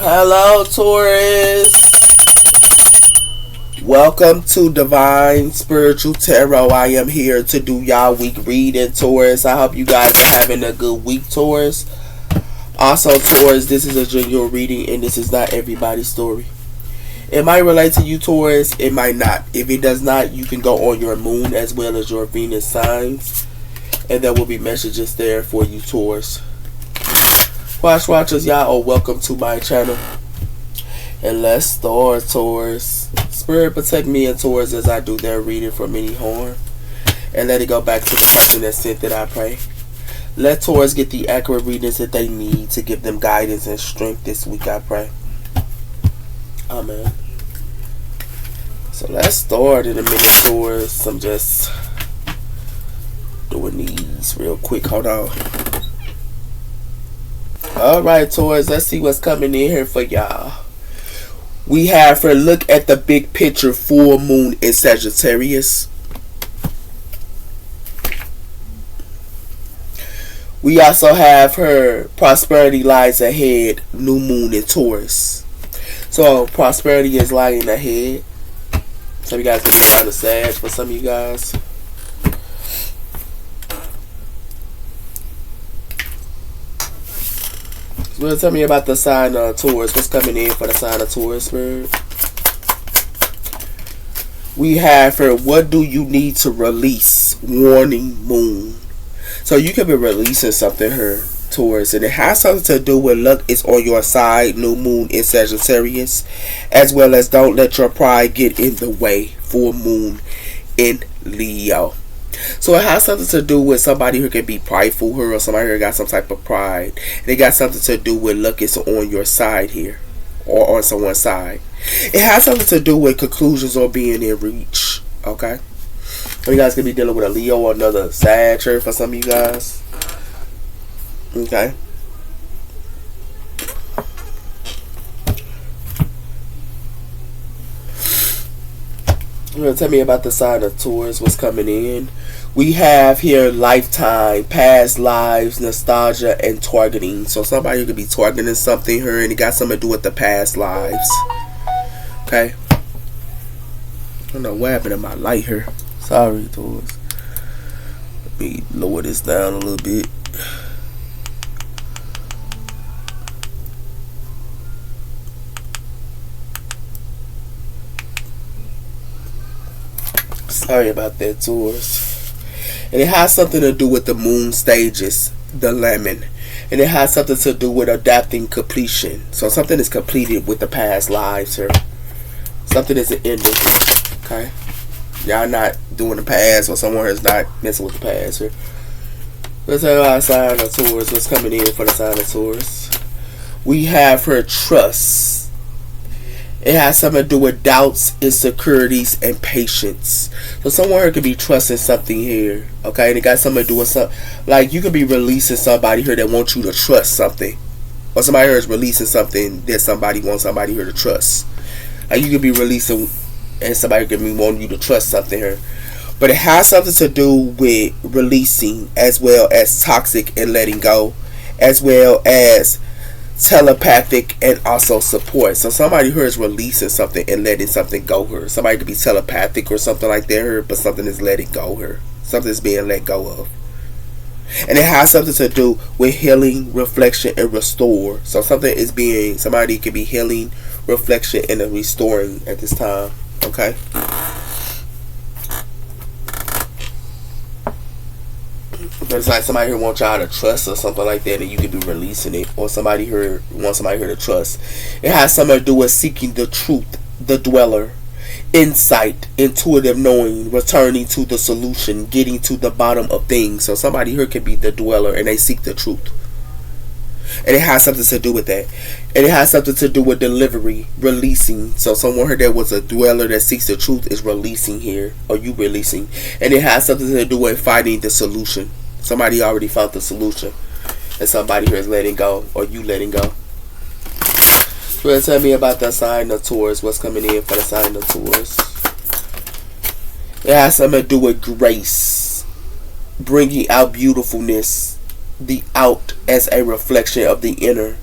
Hello, Taurus. Welcome to Divine Spiritual Tarot. I am here to do y'all week reading, Taurus. I hope you guys are having a good week, Taurus. Also, Taurus, this is a general reading and this is not everybody's story. It might relate to you, Taurus. It might not. If it does not, you can go on your moon as well as your Venus signs. And there will be messages there for you, Taurus. Watchers, y'all are welcome to my channel. And let's start, Taurus. Spirit, protect me and Taurus as I do their reading from any harm. And let it go back to the person that sent it, I pray. Let Taurus get the accurate readings that they need to give them guidance and strength this week, I pray. Amen. So let's start in a minute, Taurus. I'm just doing these real quick. Hold on. Alright, Taurus, let's see what's coming in here for y'all. We have her look at the big picture, full moon in Sagittarius. We also have her prosperity lies ahead, new moon in Taurus. So prosperity is lying ahead. Some of you guys could be kind of sad for some of you guys. Well, tell me about the sign of Taurus. What's coming in for the sign of Taurus, Spirit? We have her, what do you need to release? Warning, moon. So you could be releasing something here, Taurus. And it has something to do with luck is on your side, new moon in Sagittarius. As well as don't let your pride get in the way, full moon in Leo. So it has something to do with somebody who can be prideful here, or somebody who got some type of pride. And it got something to do with luck is on your side here, or on someone's side. It has something to do with conclusions or being in reach. Okay, so you guys could be dealing with a Leo or another Sag here for some of you guys. Okay. Tell me about the sign of Taurus, what's coming in. We have here lifetime, past lives, nostalgia, and targeting. So somebody could be targeting something here and it got something to do with the past lives. Okay. I don't know what happened to my light here. Sorry, Taurus. Let me lower this down a little bit. Sorry about that, Taurus. And it has something to do with the moon stages, the lemon. And it has something to do with adapting completion. So something is completed with the past lives here. Something is an ending. Okay? Y'all not doing the past, or someone is not messing with the past here. Let's have our sign of Taurus. What's coming in for the sign of Taurus? We have her trust. It has something to do with doubts, insecurities, and patience. So someone here could be trusting something here. Okay? And it got something to do with something. Like you could be releasing somebody here that wants you to trust something. Or somebody here is releasing something that somebody wants somebody here to trust. Like you could be releasing and somebody could be wanting you to trust something here. But it has something to do with releasing as well as toxic and letting go. As well as telepathic and also support. So somebody here is releasing something and letting something go here. Somebody could be telepathic or something like that here, but something is letting go here. Something is being let go of. And it has something to do with healing, reflection, and restore. So something is being, somebody could be healing, reflection, and restoring at this time. Okay? But it's like somebody here wants y'all to trust or something like that, and you could be releasing it. Or somebody here wants somebody here to trust. It has something to do with seeking the truth, the dweller, insight, intuitive knowing, returning to the solution, getting to the bottom of things. So somebody here could be the dweller and they seek the truth. And it has something to do with that. And it has something to do with delivery, releasing. So someone here that was a dweller that seeks the truth is releasing here, or you releasing. And it has something to do with finding the solution. Somebody already found the solution, and somebody here is letting go, or you letting go. So tell me about the sign of Taurus. What's coming in for the sign of Taurus? It has something to do with grace, bringing out beautifulness, the out as a reflection of the inner,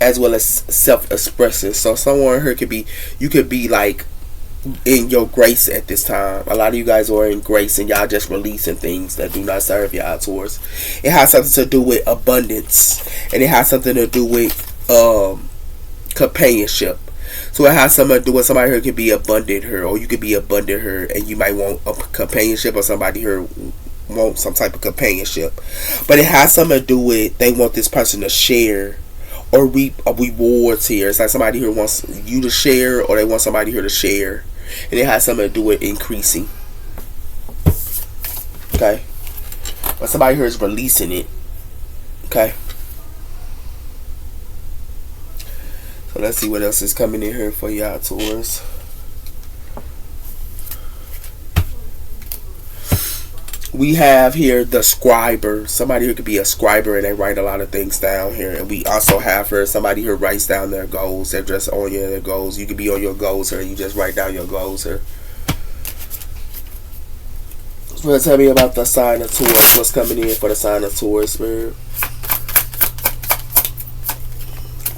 as well as self-expressive. So someone here could be, you could be like in your grace at this time. A lot of you guys are in grace and y'all just releasing things that do not serve y'all towards. It has something to do with abundance, and it has something to do with companionship. So it has something to do with somebody here could be abundant her, or you could be abundant her, and you might want a companionship, or somebody here want some type of companionship. But it has something to do with they want this person to share or reap rewards here. It's like somebody here wants you to share, or they want somebody here to share, and it has something to do with increasing. Okay, but somebody here is releasing it. Okay. So let's see what else is coming in here for y'all, Taurus. We have here the scriber. Somebody who could be a scriber and they write a lot of things down here. And we also have here somebody who writes down their goals. They're just on their goals. You could be on your goals here. You just write down your goals here. So tell me about the sign of Taurus. What's coming in for the sign of Taurus, man?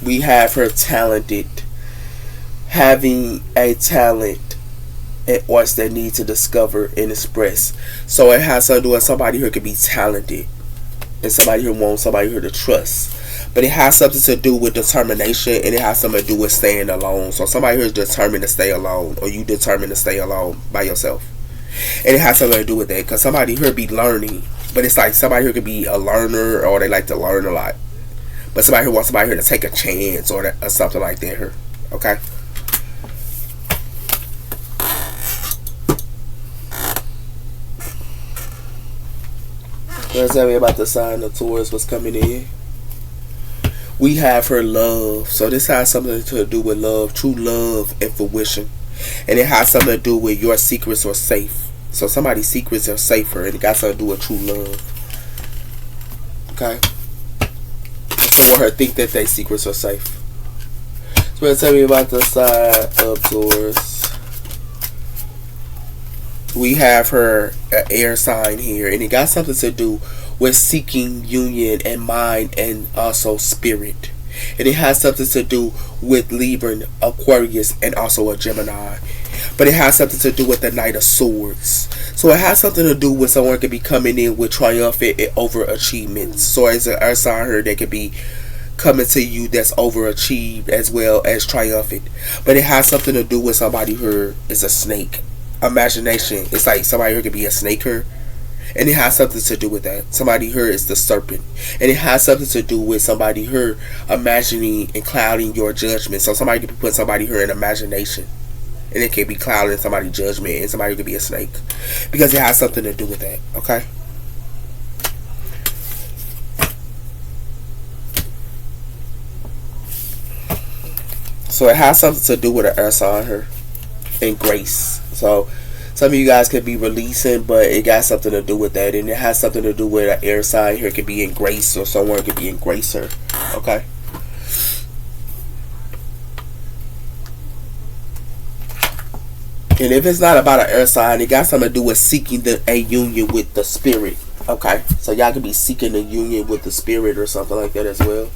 We have her talented, having a talent and arts that need to discover and express. So it has something to do with somebody who could be talented, and somebody who wants somebody who to trust. But it has something to do with determination, and it has something to do with staying alone. So somebody who is determined to stay alone, or you determined to stay alone by yourself. And it has something to do with that, because somebody here be learning, but it's like somebody who could be a learner, or they like to learn a lot. But somebody who wants somebody here to take a chance, or something like that here. Okay? Let's tell me about the sign of Taurus, what's coming in. We have her love. So this has something to do with love, true love and fruition. And it has something to do with your secrets are safe. So somebody's secrets are safer, and it got something to do with true love. Okay? Someone her think that their secrets are safe. So tell me about the sign of Taurus. We have her air sign here, and it got something to do with seeking union and mind and also spirit. And it has something to do with Libra, Aquarius, and also a Gemini. But it has something to do with the Knight of Swords. So it has something to do with someone could be coming in with triumphant and overachievements. So as an earth sign here, they could be coming to you that's overachieved as well as triumphant. But it has something to do with somebody who is a snake. Imagination. It's like somebody who could be a snake here. And it has something to do with that. Somebody here is the serpent. And it has something to do with somebody here imagining and clouding your judgment. So somebody could put somebody here in imagination, and it can be clouding somebody's judgment, and somebody could be a snake. Because it has something to do with that. Okay? So it has something to do with an earth sign here. And grace. So some of you guys could be releasing, but it got something to do with that. And it has something to do with an air sign here. It could be in grace, or someone could be in grace here. Okay? And if it's not about an air sign, it got something to do with seeking a union with the spirit. Okay? So y'all could be seeking a union with the spirit or something like that as well.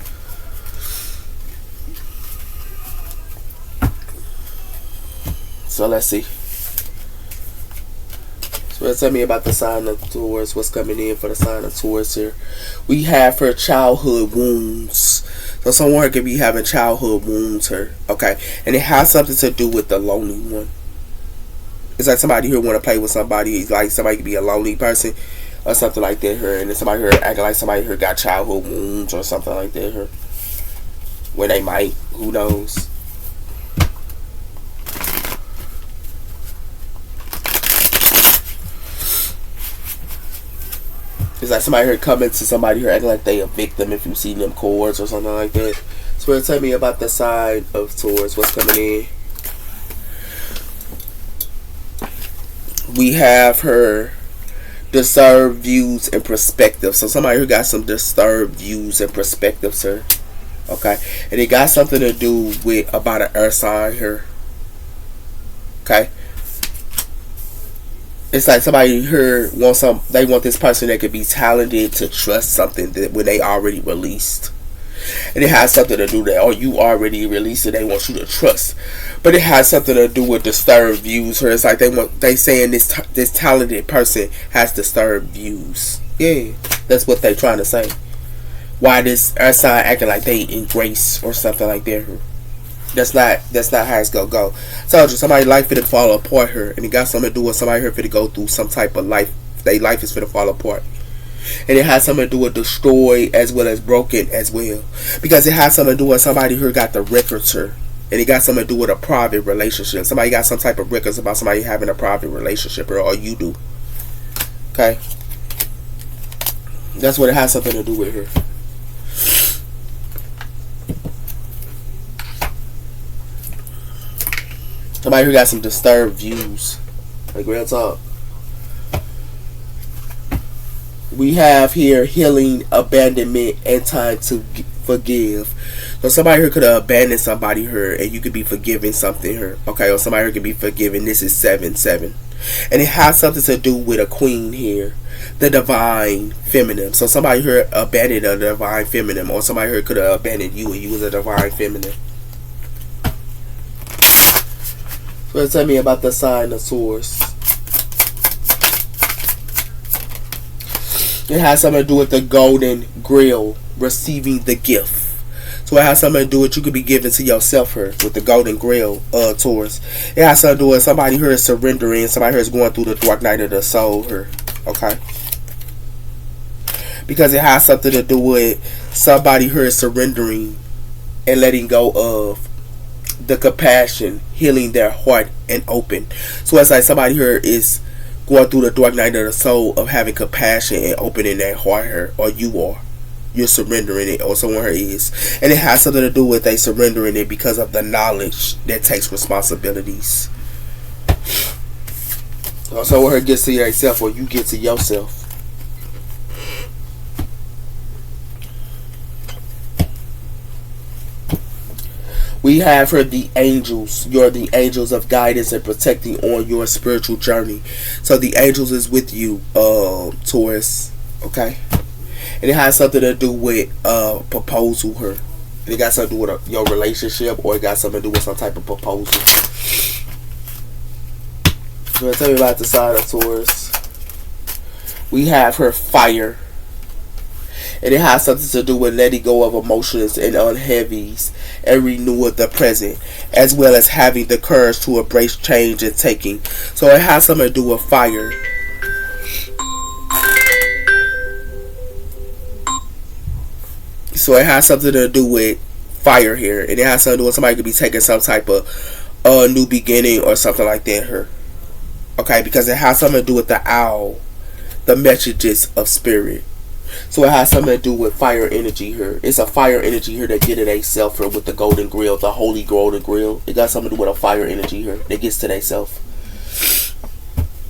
So let's see. So tell me about the sign of Taurus. What's coming in for the sign of Taurus here? We have her childhood wounds. So someone could be having childhood wounds here. Okay. And it has something to do with the lonely one. It's like somebody who want to play with somebody. It's like somebody could be a lonely person or something like that here. And then somebody here acting like somebody here got childhood wounds or something like that here. Where they might. Who knows? It's like somebody here coming to somebody here acting like they a victim if you see them chords or something like that. So tell me about the sign of Taurus. What's coming in? We have her disturbed views and perspectives. So somebody who got some disturbed views and perspectives here. Okay. And it got something to do with about an earth sign here. Okay. It's like somebody here they want this person that could be talented to trust something that when they already released. And it has something to do that, or you already released it, they want you to trust. But it has something to do with disturbed views. Or it's like they saying this talented person has disturbed views. Yeah, that's what they trying to say. Why this earth sign acting like they in grace or something like that. That's not how it's gonna go. I told you, somebody's life finna fall apart here, and it got something to do with somebody here finna go through some type of life. Their life is finna fall apart. And it has something to do with destroyed as well as broken as well. Because it has something to do with somebody who got the records here. And it got something to do with a private relationship. Somebody got some type of records about somebody having a private relationship, or you do. Okay? That's what it has something to do with here. Somebody who got some disturbed views. Like real talk. We have here healing, abandonment, and time to forgive. So somebody here could have abandoned somebody here, and you could be forgiving something here. Okay, or somebody here could be forgiving. This is 7-7. And it has something to do with a queen here. The divine feminine. So somebody here abandoned a divine feminine, or somebody here could have abandoned you, and you was a divine feminine. So tell me about the sign of Taurus. It has something to do with the golden grill, receiving the gift. So it has something to do with you could be giving to yourself here with the golden grill, Taurus. It has something to do with somebody here is surrendering, somebody here is going through the dark night of the soul here. Okay? Because it has something to do with somebody here is surrendering and letting go of the compassion, healing their heart and open. So it's like somebody here is going through the dark night of the soul of having compassion and opening their heart here, or you are. You're surrendering it, or someone here is. And it has something to do with they surrendering it because of the knowledge that takes responsibilities. Or someone here gets to yourself, or you get to yourself. We have here the angels. You're the angels of guidance and protecting on your spiritual journey. So the angels is with you, Taurus. Okay? And it has something to do with proposal here. And it got something to do with your relationship, or it got something to do with some type of proposal. So tell me about the sign of Taurus. We have her fire. And it has something to do with letting go of emotions and unheavies and renew the present, as well as having the courage to embrace change and taking. So it has something to do with fire. So it has something to do with fire here. And it has something to do with somebody could be taking some type of new beginning or something like that here. Okay, because it has something to do with the owl, the messages of spirit. So it has something to do with fire energy here. It's a fire energy here that get to they self here with the golden grill, the holy golden grill. It got something to do with a fire energy here that gets to they self.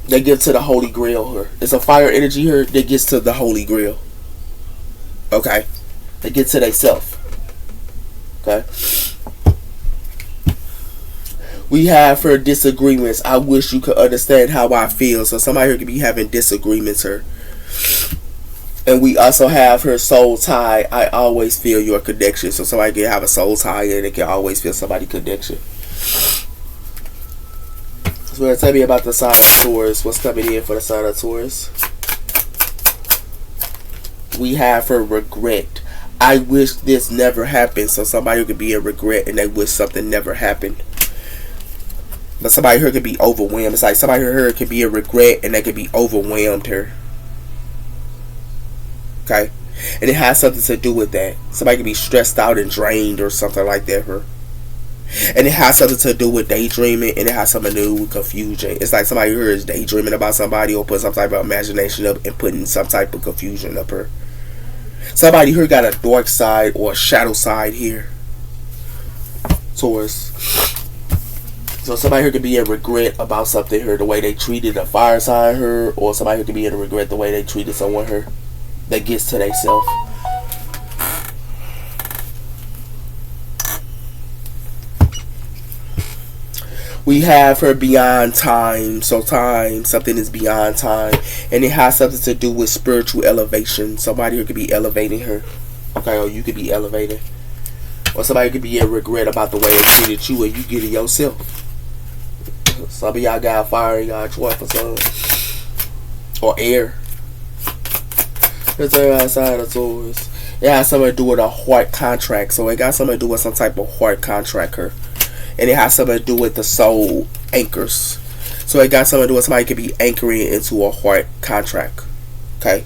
They get to the holy grill here. It's a fire energy here that gets to the holy grill. Okay? They get to they self. Okay? We have her disagreements. I wish you could understand how I feel. So somebody here could be having disagreements here. And we also have her soul tie. I always feel your connection. So somebody can have a soul tie and they can always feel somebody's connection. So tell me about the sign of Taurus. What's coming in for the sign of Taurus? We have her regret. I wish this never happened. So somebody could be in regret and they wish something never happened. But somebody here could be overwhelmed. It's like somebody here could be in regret and they could be overwhelmed here. Okay? And it has something to do with that. Somebody can be stressed out and drained or something like that. Her. And it has something to do with daydreaming, and it has something to do with confusion. It's like somebody here is daydreaming about somebody or put some type of imagination up and putting some type of confusion up her. Somebody here got a dark side or a shadow side here. Taurus. So somebody here could be in regret about something here, the way they treated a fire sign here, or somebody here could be in regret the way they treated someone here. That gets to themselves. We have her beyond time. So time, something is beyond time. And it has something to do with spiritual elevation. Somebody who could be elevating her. Okay, or you could be elevating. Or somebody could be in regret about the way they treated you, and you get it yourself. Some of y'all got fire in y'all chart for some. Or air. Let's say outside of Taurus. It has something to do with a heart contract. So it got something to do with some type of heart contract here. And it has something to do with the soul anchors. So it got something to do with somebody could be anchoring into a heart contract. Okay?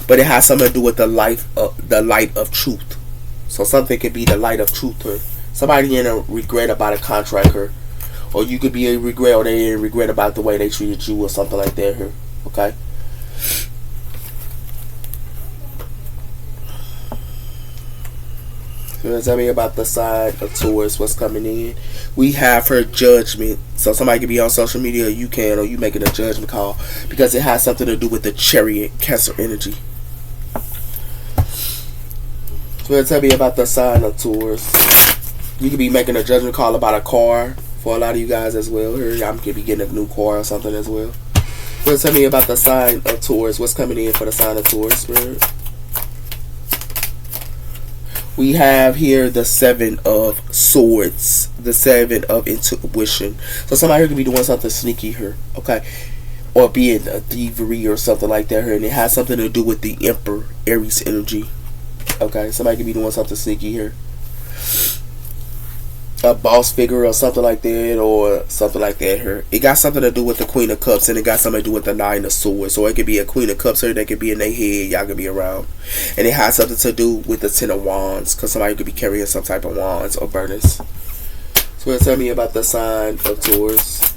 But it has something to do with the light of truth. So something could be the light of truth here. Somebody in a regret about a contract here. Or you could be in regret, or they in regret about the way they treated you or something like that here. Okay? So tell me about the side of Taurus, what's coming in. We have her judgment. So somebody could be on social media, or you making a judgment call, because it has something to do with the Chariot, Cancer energy. So tell me about the sign of Taurus. You could be making a judgment call about a car for a lot of you guys as well. Here, y'all could be getting a new car or something as well. So tell me about the sign of Taurus. What's coming in for the sign of Taurus, Spirit? We have here the 7 of Swords, the 7 of Intuition. So somebody here could be doing something sneaky here, okay? Or being a thievery or something like that here. And it has something to do with the Emperor, Aries energy. Okay, somebody could be doing something sneaky here. A boss figure or something like that, or something like that here. It got something to do with the Queen of Cups, and it got something to do with the 9 of Swords. So it could be a Queen of Cups here that could be in their head, y'all could be around. And it has something to do with the 10 of Wands, because somebody could be carrying some type of wands or burdens. So tell me about the sign of Taurus.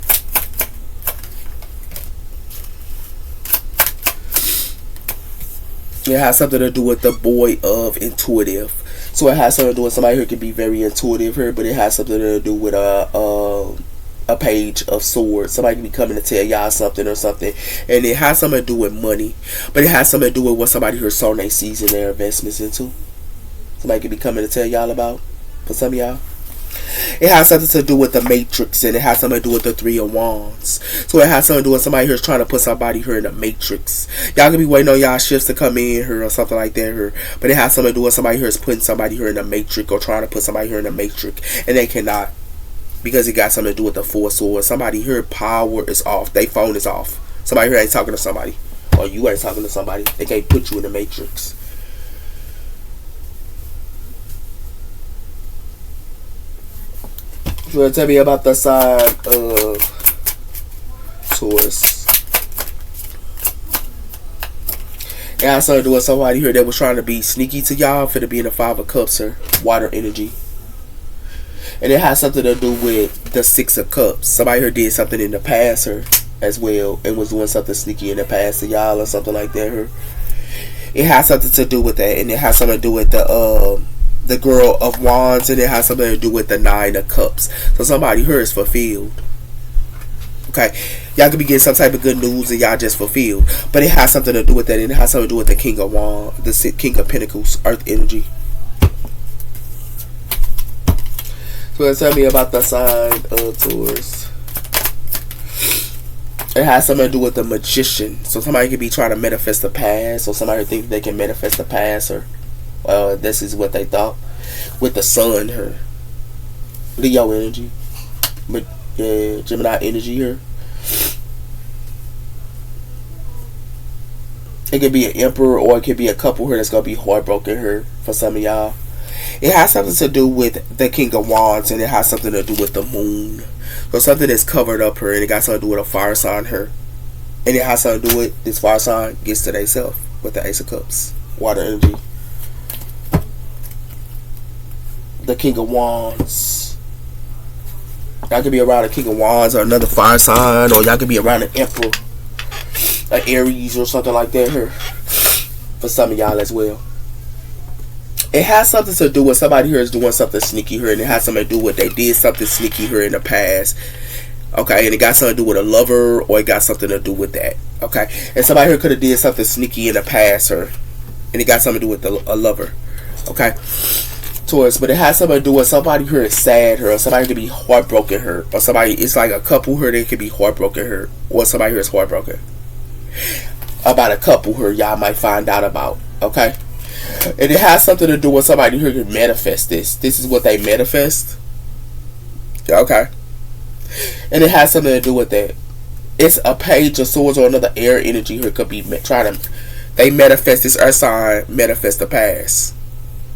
It has something to do with the boy of intuitive. So it has something to do with somebody who can be very intuitive here, but it has something to do with a page of swords. Somebody can be coming to tell y'all something or something, and it has something to do with money, but it has something to do with what somebody here saw their season their investments into. Somebody can be coming to tell y'all about, for some of y'all. It has something to do with the Matrix, and it has something to do with the 3 of Wands. So it has something to do with somebody who's trying to put somebody here in the Matrix. Y'all can be waiting on y'all shifts to come in here or something like that here. But it has something to do with somebody here is putting somebody here in the Matrix, or trying to put somebody here in the Matrix, and they cannot, because it got something to do with the 4 swords. Somebody here power is off. Their phone is off. Somebody here ain't talking to somebody, or you ain't talking to somebody. They can't put you in the Matrix. So tell me about the side of Taurus. It has something to do with somebody here that was trying to be sneaky to y'all for to be in the 5 of Cups, sir. Water energy. And it has something to do with the 6 of Cups. Somebody here did something in the past, sir, as well, and was doing something sneaky in the past to y'all or something like that, her. It has something to do with that, and it has something to do with the Girl of Wands, and it has something to do with the 9 of Cups. So somebody here is fulfilled. Okay, y'all could be getting some type of good news and y'all just fulfilled, but it has something to do with that, and it has something to do with the King of Wands, the King of Pentacles, Earth energy. So tell me about the sign of Taurus. It has something to do with the Magician. So somebody could be trying to manifest the past, or somebody thinks they can manifest the past, or this is what they thought. With the Sun here, Leo energy, but Gemini energy here. It could be an Emperor, or it could be a couple here that's gonna be heartbroken here for some of y'all. It has something to do with the King of Wands, and it has something to do with the Moon. So something that's covered up here, and it got something to do with a fire sign here, and it has something to do with this fire sign gets to themselves with the Ace of Cups, water energy. The King of Wands. Y'all could be around a King of Wands or another fire sign, or y'all could be around an Emperor, an Aries or something like that here for some of y'all as well. It has something to do with somebody here is doing something sneaky here, and it has something to do with they did something sneaky here in the past. Okay, and it got something to do with a lover, or it got something to do with that. Okay, and somebody here could have did something sneaky in the past, or and it got something to do with a lover. Okay, Taurus, but it has something to do with somebody here is sad here, or somebody could be heartbroken here, or somebody, it's like a couple here that could be heartbroken here, or somebody here is heartbroken about a couple here y'all might find out about. Okay, And it has something to do with somebody who can manifest this. This is what they manifest. Okay. And it has something to do with that. It's a page of swords or another air energy here could be trying to. They manifest this earth sign, manifest the past.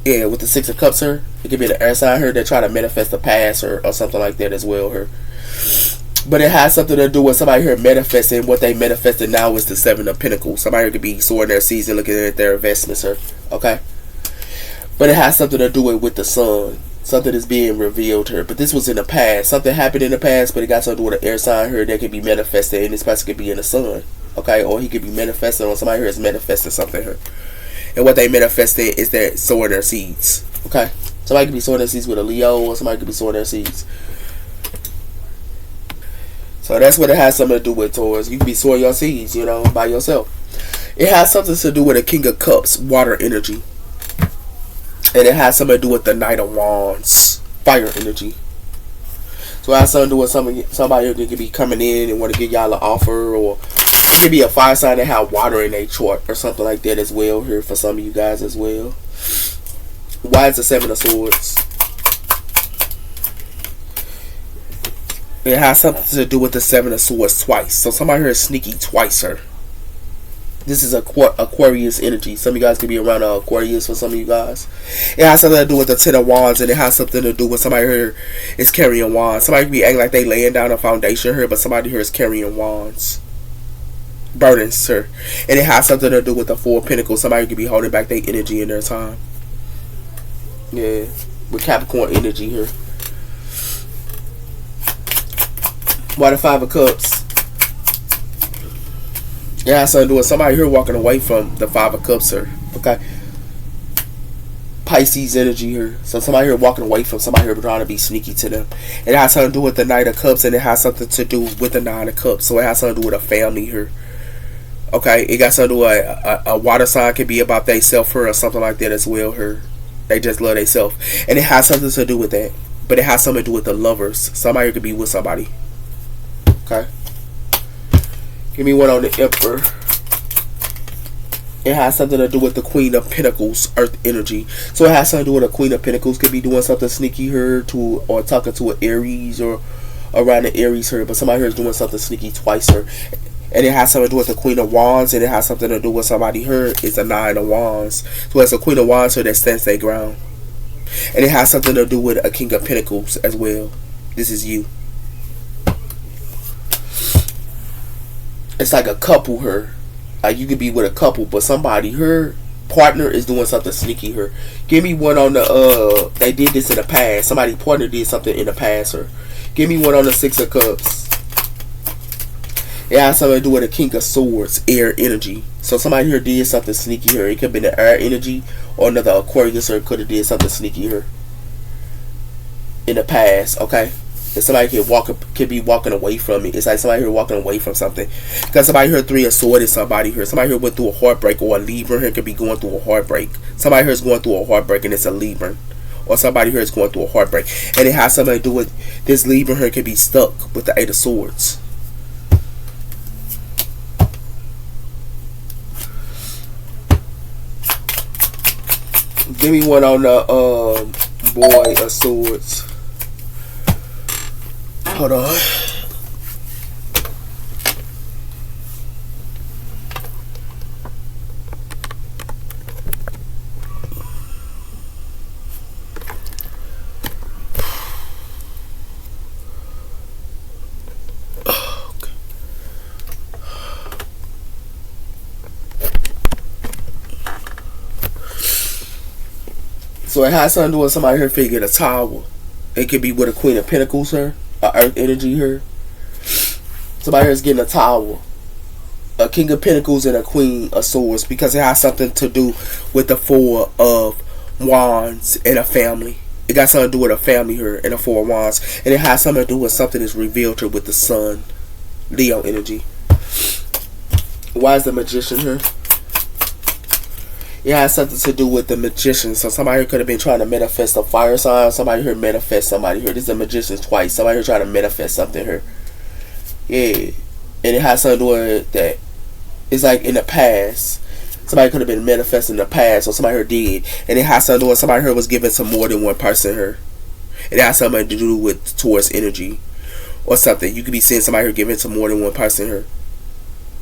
Yeah, with the Six of Cups here, it could be the air sign here that try to manifest the past or something like that as well here. But it has something to do with somebody here manifesting. What they manifested now is the Seven of Pentacles. Somebody here could be sorting their seeds and looking at their investments here. Okay? But it has something to do with the sun. Something is being revealed here. But this was in the past. Something happened in the past, but it got something to do with an air sign here that could be manifested. And this person could be in the sun. Okay? Or he could be manifesting on somebody here is manifesting something here. And what they manifested is that sowing their seeds. Okay? Somebody could be sowing their seeds with a Leo, or somebody could be sowing their seeds. So that's what it has something to do with, Taurus. You can be sowing your seeds, by yourself. It has something to do with a King of Cups, water energy. And it has something to do with the Knight of Wands, fire energy. So it has something to do with somebody who could be coming in and want to give y'all an offer, or it could be a fire sign that have water in their chart or something like that as well here for some of you guys as well. Why is the Seven of Swords? It has something to do with the Seven of Swords twice. So somebody here is sneaky twice, sir. This is Aquarius energy. Some of you guys could be around Aquarius for some of you guys. It has something to do with the Ten of Wands, and it has something to do with somebody here is carrying wands. Somebody could be acting like they laying down a foundation here, but somebody here is carrying wands. Burdens, sir. And it has something to do with the Four of Pentacles. Somebody could be holding back their energy in their time. Yeah. With Capricorn energy here. Why the Five of Cups? It has something to do with somebody here walking away from the Five of Cups here. Okay. Pisces energy here. So somebody here walking away from somebody here trying to be sneaky to them. It has something to do with the Knight of Cups, and it has something to do with the Nine of Cups. So it has something to do with a family here. Okay. It got something to do with a water sign could be about they self here or something like that as well here. They just love they self. And it has something to do with that. But it has something to do with the lovers. Somebody here could be with somebody. Okay. Give me one on the Emperor. It has something to do with the Queen of Pentacles, Earth energy. So it has something to do with the Queen of Pentacles. Could be doing something sneaky here or talking to an Aries or around the Aries here. But somebody here is doing something sneaky twice here. And it has something to do with the Queen of Wands. And it has something to do with somebody here is the Nine of Wands. So it's a Queen of Wands here that stands their ground. And it has something to do with a King of Pentacles as well. This is you. It's like a couple here. Like you could be with a couple, but somebody her partner is doing something sneaky here. Give me one on the they did this in the past. Somebody partner did something in the past here. Give me one on the Six of Cups. It has something to do with a King of Swords, air energy. So somebody here did something sneaky here. It could have been the air energy or another Aquarius or could have did something sneaky here in the past, okay? And somebody can be walking away from it. It's like somebody here walking away from something. Because somebody here Three of Swords is somebody here. Somebody here went through a heartbreak, or a Libra here could be going through a heartbreak. Somebody here is going through a heartbreak and it's a Libra. Or somebody here is going through a heartbreak. And it has something to do with this Libra here could be stuck with the Eight of Swords. Give me one on the Boy of Swords. Hold on. So it has something to do with somebody here figuring a tower. It could be with a Queen of Pentacles here, a Earth energy here. Somebody here is getting a tower, a King of Pentacles and a Queen of Swords, because it has something to do with the Four of Wands and a family. It got something to do with a family here and a Four of Wands, and it has something to do with something that's revealed here with the Sun, Leo energy. Why is the Magician here? It has something to do with the Magician. So somebody here could have been trying to manifest a fire sign. Somebody here manifest somebody here. This is a Magician twice. Somebody here trying to manifest something here. Yeah. And it has something to do with that. It's like in the past. Somebody could have been manifesting in the past, or somebody here did, and it has something to do with somebody here was given to more than one person here. It has something to do with towards energy or something. You could be seeing somebody here giving to more than one person here.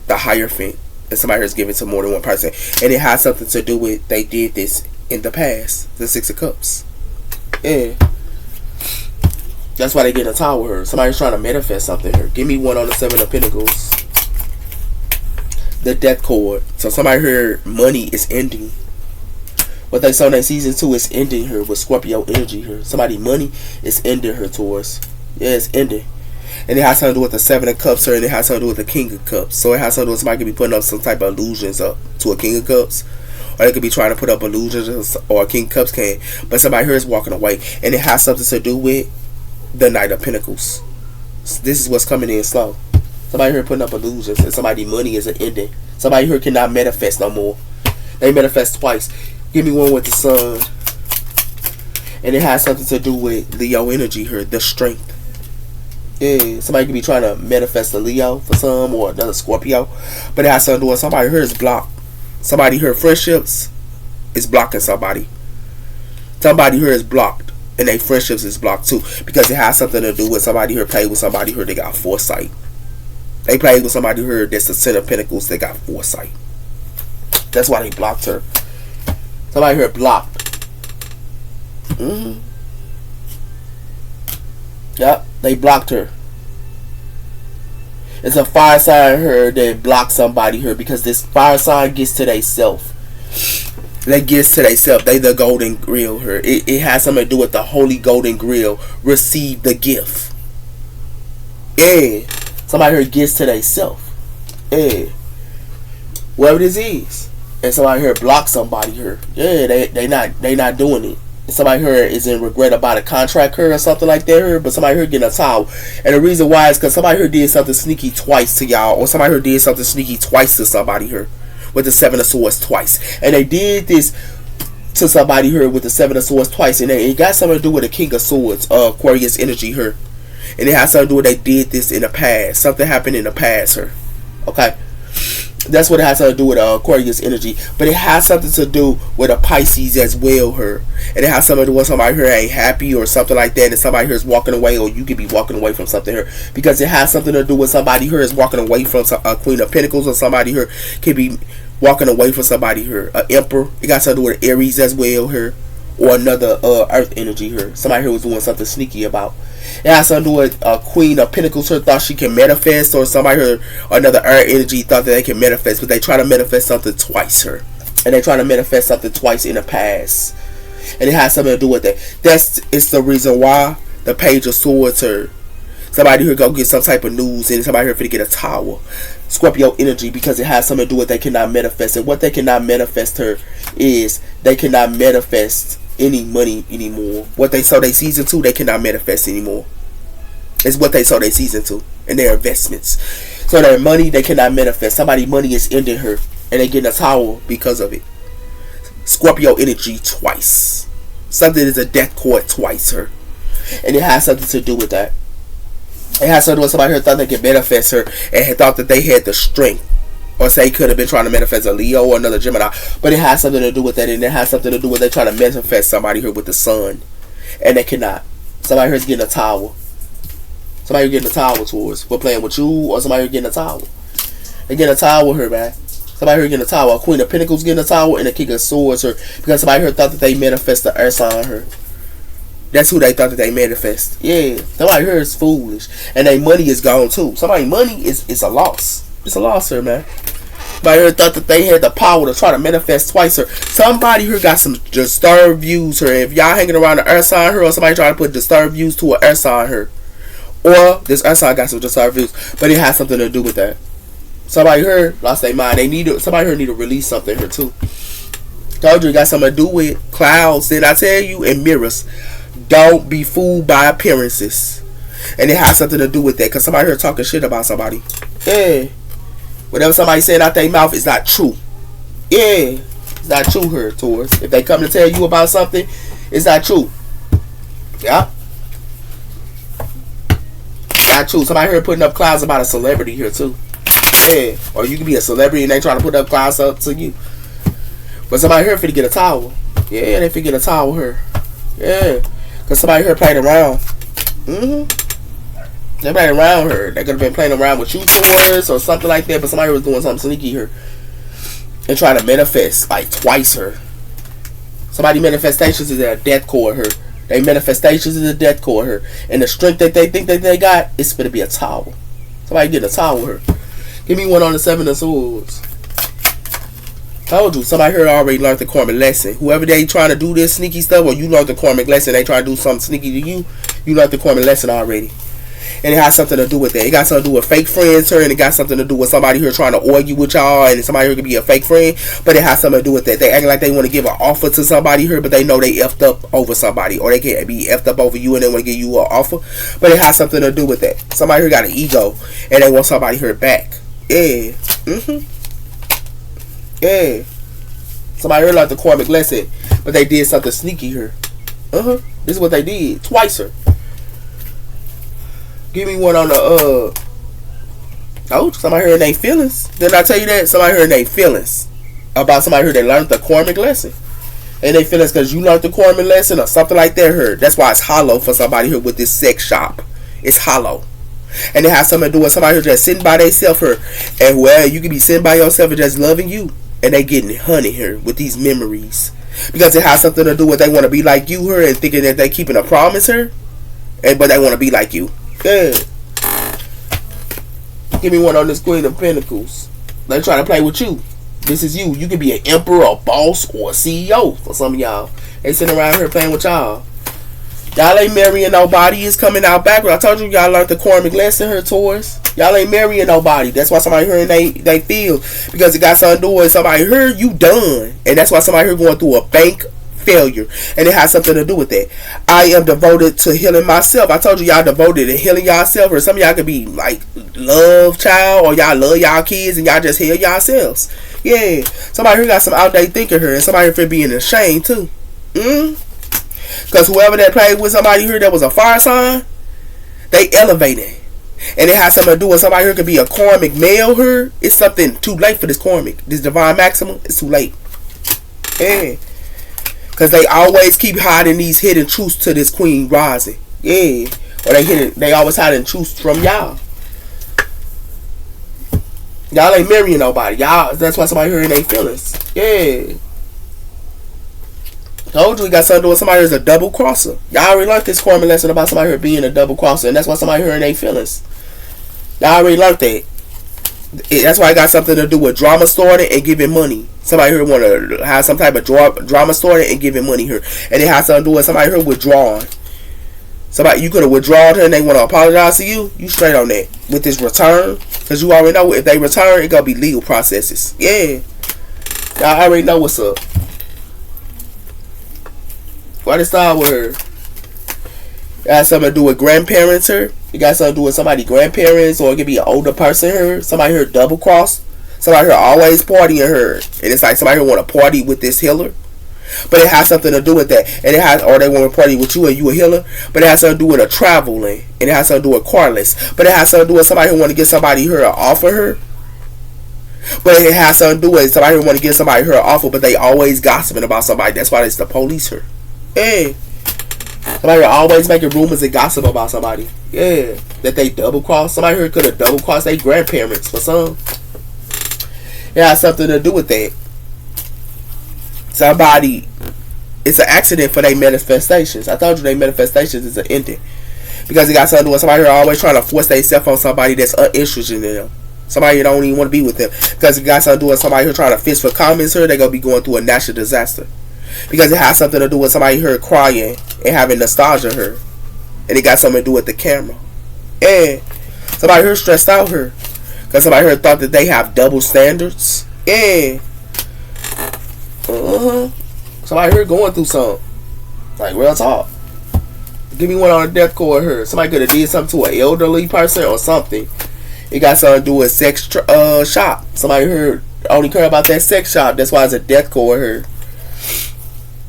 The Hierophant, and somebody here is giving to more than one person, and it has something to do with they did this in the past. The Six of Cups. Yeah. That's why they get a tower here. Somebody's trying to manifest something here. Give me one on the Seven of Pentacles. The Death Card. So somebody here, money is ending. What they saw in season 2 is ending here with Scorpio energy here. Somebody money is ending her towards. Yeah, it's ending. And it has something to do with the Seven of Cups here, and it has something to do with the King of Cups. So it has something to do with somebody could be putting up some type of illusions up to a King of Cups. Or they could be trying to put up illusions, or a King of Cups can. But somebody here is walking away. And it has something to do with the Knight of Pentacles. This is what's coming in slow. Somebody here putting up illusions, and somebody money is an ending. Somebody here cannot manifest no more. They manifest twice. Give me one with the Sun. And it has something to do with Leo energy here, the strength. Yeah, somebody could be trying to manifest a Leo for some, or another Scorpio. But it has something to do with somebody here is blocked. Somebody here, friendships is blocking somebody. Somebody here is blocked, and their friendships is blocked too. Because it has something to do with somebody here played with somebody here, they got foresight. They played with somebody here that's the Ten of Pentacles, they got foresight. That's why they blocked her. Somebody here blocked. Yep, they blocked her. It's a fire sign here that blocks somebody here, because this fire sign gets to they self. They gets to they self. They the golden grill here. It has something to do with the holy golden grill. Receive the gift. Yeah. Somebody here gets to they self. Yeah. Whatever this is. And somebody here blocks somebody here. Yeah, they not doing it. Somebody here is in regret about a contract here or something like that here, but somebody here getting a towel. And the reason why is because somebody here did something sneaky twice to y'all, or somebody here did something sneaky twice to somebody here with the Seven of Swords twice. And they did this to somebody here with the Seven of Swords twice, and it got something to do with the King of Swords, Aquarius energy here. And it has something to do with they did this in the past. Something happened in the past here. Okay? That's what it has to do with Aquarius energy. But it has something to do with a Pisces as well here. And it has something to do with somebody here ain't happy or something like that. And somebody here is walking away, or you could be walking away from something here. Because it has something to do with somebody here is walking away from a Queen of Pentacles, or somebody here could be walking away from somebody here. An Emperor. It got something to do with Aries as well here. Or another Earth energy here. Somebody here was doing something sneaky about. It has something to do with a Queen of Pentacles here thought she can manifest, or somebody here, or another Earth energy thought that they can manifest, but they try to manifest something twice here. And they try to manifest something twice in the past. And it has something to do with that. It's the reason why the Page of Swords here. Somebody here go get some type of news, and somebody here finna get a tower. Scorpio energy, because it has something to do with they cannot manifest. And what they cannot manifest here is they cannot manifest any money anymore. What they saw they season 2, they cannot manifest anymore. It's what they saw they season 2 and their investments. So their money, they cannot manifest. Somebody money is ending her, and they getting a tower because of it. Scorpio energy twice. Something is a death court twice her, and it has something to do with that. It has something to do with somebody who thought they could manifest her, and had thought that they had the strength. Or say could have been trying to manifest a Leo or another Gemini. But it has something to do with that. And it has something to do with they trying to manifest somebody here with the Sun. And they cannot. Somebody here is getting a tower. Somebody here getting a tower towards. We're playing with you, or somebody here getting a tower. They getting a tower here, man. Somebody here getting a tower. A Queen of Pentacles getting a tower, and a King of Swords here. Because somebody here thought that they manifest the Earth sign here. That's who they thought that they manifest. Yeah. Somebody here is foolish. And their money is gone too. Somebody money is a loss. It's a loss here, man. Somebody here thought that they had the power to try to manifest twice here. Somebody here got some disturbed views here. If y'all hanging around the Earth sign here, or somebody trying to put disturbed views to an Earth sign here, or this Earth sign got some disturbed views, but it has something to do with that. Somebody here lost their mind. Somebody here need to release something here too. Told you it got something to do with clouds. Did I tell you? And mirrors. Don't be fooled by appearances. And it has something to do with that, because somebody here talking shit about somebody. Yeah. Whatever somebody saying out their mouth is not true. Yeah. It's not true here, Taurus. If they come to tell you about something, it's not true. Yeah. Not true. Somebody here putting up clouds about a celebrity here too. Yeah. Or you can be a celebrity and they trying to put up clouds up to you. But somebody here finna get a towel. Yeah, they finna get a towel here. Yeah. Because somebody here played around. They played around her. They could have been playing around with you towards or something like that. But somebody was doing something sneaky here. And trying to manifest like twice her. Somebody manifestations is a death core her. They manifestations is a death core her. And the strength that they think that they got is going to be a towel. Somebody get a towel her. Give me one on the 7 of Swords. Told you, somebody here already learned the karmic lesson. Whoever they trying to do this sneaky stuff, or you learned the karmic lesson, they trying to do something sneaky to you, you learned the karmic lesson already. And it has something to do with that. It got something to do with fake friends here, and it got something to do with somebody here trying to argue with y'all, and somebody here could be a fake friend, but it has something to do with that. They act like they want to give an offer to somebody here, but they know they effed up over somebody, or they can't be effed up over you and they want to give you an offer, but it has something to do with that. Somebody here got an ego, and they want somebody here back. Yeah. Yeah. Somebody here learned the karmic lesson, but they did something sneaky here. This is what they did. Twice her. Give me one on the, oh, somebody here in their feelings. Didn't I tell you that? Somebody here in their feelings. About somebody here that learned the karmic lesson. And they feelings because you learned the karmic lesson or something like that here. That's why it's hollow for somebody here with this sex shop. It's hollow. And it has something to do with somebody who's just sitting by themselves here. And well, you can be sitting by yourself and just loving you. And they getting honey here with these memories. Because it has something to do with they want to be like you here and thinking that they keeping a promise here. But they want to be like you. Yeah. Give me one on this Queen of Pentacles. They trying to play with you. This is you. You can be an emperor, a boss, or a CEO for some of y'all. They sitting around here playing with y'all. Y'all ain't marrying nobody. It's coming out backward. I told you y'all learned the karmic lesson here, Taurus. Y'all ain't marrying nobody. That's why somebody here they feel. Because it got something to do with somebody here, you done. And that's why somebody here going through a bank failure. And it has something to do with that. I am devoted to healing myself. I told you y'all devoted to healing yourself. Or some of y'all could be like love child. Or y'all love y'all kids and y'all just heal yourselves. Yeah. Somebody here got some outdated thinking here. And somebody here for being ashamed too. Because whoever that played with somebody here that was a fire sign, they elevated. And it has something to do with somebody here could be a karmic male here. It's something too late for this karmic. This divine maximum, it's too late. Yeah. Because they always keep hiding these hidden truths to this queen rising. Yeah. Or they always hiding truths from y'all. Y'all ain't marrying nobody. Y'all, that's why somebody here in their feelings. Yeah. Told you we got something to do with somebody who's a double crosser. Y'all already learned this karmic lesson about somebody here being a double crosser, and that's why somebody here in their feelings. Y'all already learned that. That's why it got something to do with drama starting and giving money. Somebody here want to have some type of drama starting and giving money here, and it has something to do with somebody here withdrawing. Somebody you could have withdrawn her and they want to apologize to you. You straight on that with this return, because you already know if they return, it gonna be legal processes. Yeah, y'all already know what's up. Why they start with her? It got something to do with grandparents here. It got something to do with somebody grandparents, or it could be an older person here. Somebody here double cross. Somebody here always partying her, and it's like somebody here want to party with this healer, but it has something to do with that. And it has, or they want to party with you and you a healer, but it has something to do with a traveling, and it has something to do with carless. But it has something to do with somebody who want to get somebody here an offer her. But it has something to do with somebody who want to get somebody here an offer, but they always gossiping about somebody. That's why it's the police here. Yeah. Somebody always making rumors and gossip about somebody. Yeah. That they double cross. Somebody here could have double crossed their grandparents for some. It has something to do with that. Somebody, it's an accident for their manifestations. I told you their manifestations is an ending. Because it got something to do with somebody here always trying to force themselves on somebody that's uninterested in them. Somebody who don't even want to be with them. Because it got something to do with somebody who trying to fish for comments here, they're going to be going through a natural disaster. Because it has something to do with somebody here crying and having nostalgia here. And it got something to do with the camera. And somebody here stressed out here. Because somebody here thought that they have double standards. And somebody here going through something. Like real talk. Give me one on the death cord here. Somebody could have did something to an elderly person or something. It got something to do with sex shop. Somebody here only care about that sex shop. That's why it's a death cord here.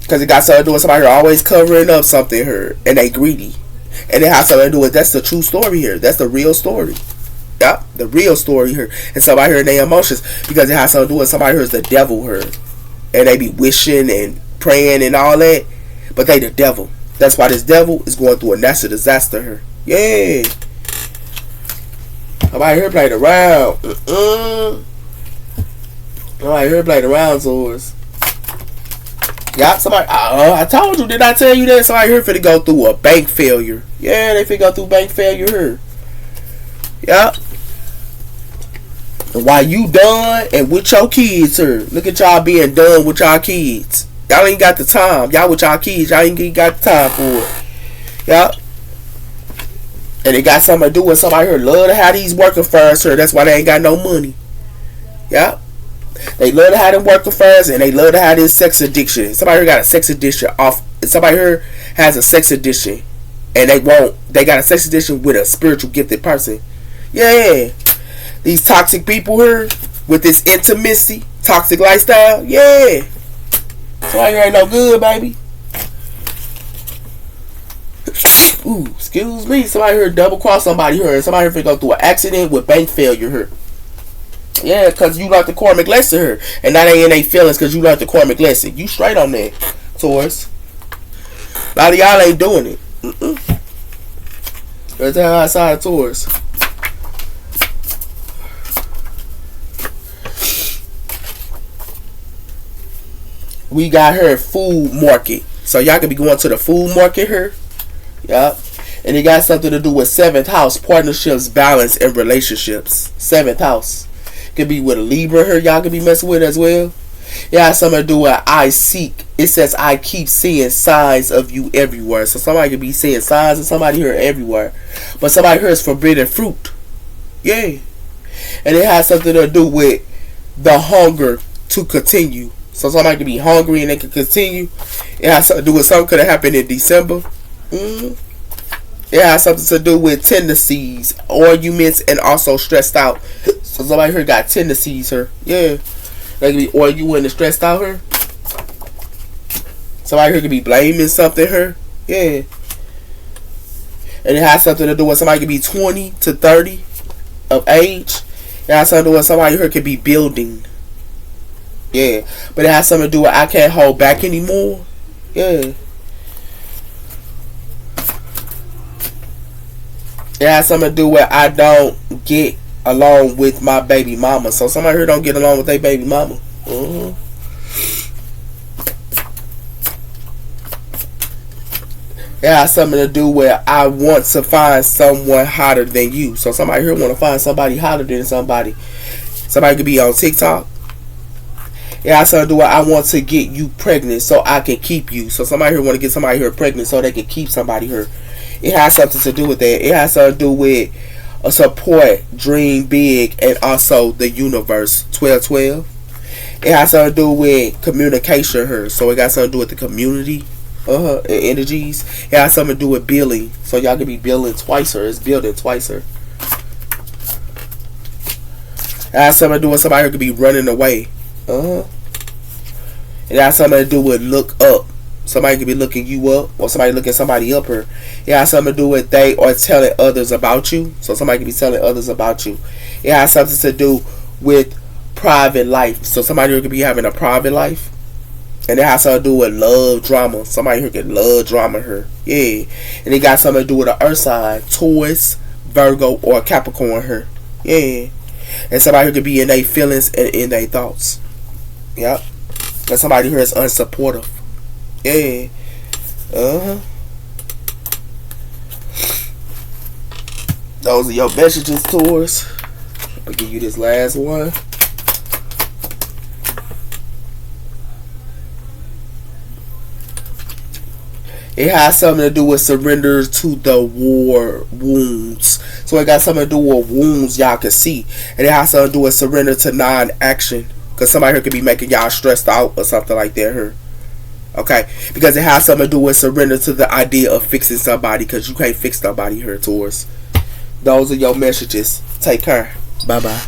Because it got something to do with somebody always covering up something here. And they greedy. And it has something to do with, that's the true story here. That's the real story. Yep, the real story here. And somebody here in their emotions. Because it has something to do with somebody here is the devil here. and they be wishing and praying and all that, but they the devil. That's why this devil is going through a natural disaster here. Yeah. Somebody here played around. Somebody here played around, Taurus. Yeah, somebody. I told you, did I tell you that? Somebody here finna go through a bank failure. Yeah, they finna go through bank failure here. Yeah. And while you done and with your kids here, look at y'all being done with y'all kids. Y'all ain't got the time. Y'all with y'all kids, y'all ain't got the time for it. Yeah. And it got something to do with somebody here love to have these work affairs here. That's why they ain't got no money. Yeah. They love to have them work affairs and they love to have this sex addiction. Somebody here got a sex addiction off. Somebody here has a sex addiction. And they got a sex addiction with a spiritual gifted person. Yeah. These toxic people here with this intimacy, toxic lifestyle. Yeah. Somebody here ain't no good, baby. Ooh, excuse me. Somebody here double cross somebody here. Somebody here finna go through an accident with bank failure here. Yeah, because you learned the karmic lesson here. And that ain't in they feelings because you learned the karmic lesson. You straight on that, Taurus. A lot of y'all ain't doing it. That's how outside of Taurus. We got her food market. So y'all can be going to the food market here. Yep. And it got something to do with 7th house, partnerships, balance, and relationships. 7th house. Could be with a Libra here. Y'all could be messing with as well. It has something to do with I seek. It says I keep seeing signs of you everywhere. So somebody could be seeing signs of somebody here everywhere. But somebody here is forbidden fruit. Yeah. And it has something to do with the hunger to continue. So somebody could be hungry and they could continue. It has something to do with something could have happened in December. It has something to do with tendencies, arguments, and also stressed out. So somebody here got tendencies here. Yeah. They could be arguing and stressed out here. Somebody here could be blaming something here. Yeah. And it has something to do with somebody could be 20 to 30 of age. It has something to do with somebody here could be building. Yeah. But it has something to do with I can't hold back anymore. Yeah. It has something to do with I don't get along with my baby mama. So somebody here don't get along with their baby mama. It has something to do with I want to find someone hotter than you. So somebody here want to find somebody hotter than somebody. Somebody could be on TikTok. It has something to do with I want to get you pregnant so I can keep you. So somebody here want to get somebody here pregnant so they can keep somebody here. It has something to do with that. It has something to do with a support, dream big, and also the universe. 1212. It has something to do with communication here. So it got something to do with the community and energies. It has something to do with building. So y'all can be building twice here. It's building twice here. It has something to do with somebody who could be running away. It has something to do with look up. Somebody could be looking you up, or somebody looking somebody up here. It has something to do with they are telling others about you. So somebody could be telling others about you. It has something to do with private life. So somebody here could be having a private life. And it has something to do with love drama. Somebody here could love drama here. Yeah. And it got something to do with the earth sign. Taurus, Virgo, or Capricorn here. Yeah. And somebody here could be in their feelings and in their thoughts. Yep. And somebody here is unsupportive. Yeah. Those are your messages, Taurus. I'll give you this last one. It has something to do with surrender to the war wounds. So it got something to do with wounds y'all can see. And it has something to do with surrender to non-action. Because somebody here could be making y'all stressed out or something like that here. Okay? Because it has something to do with surrender to the idea of fixing somebody. Because you can't fix somebody here, Taurus. Those are your messages. Take care. Bye-bye.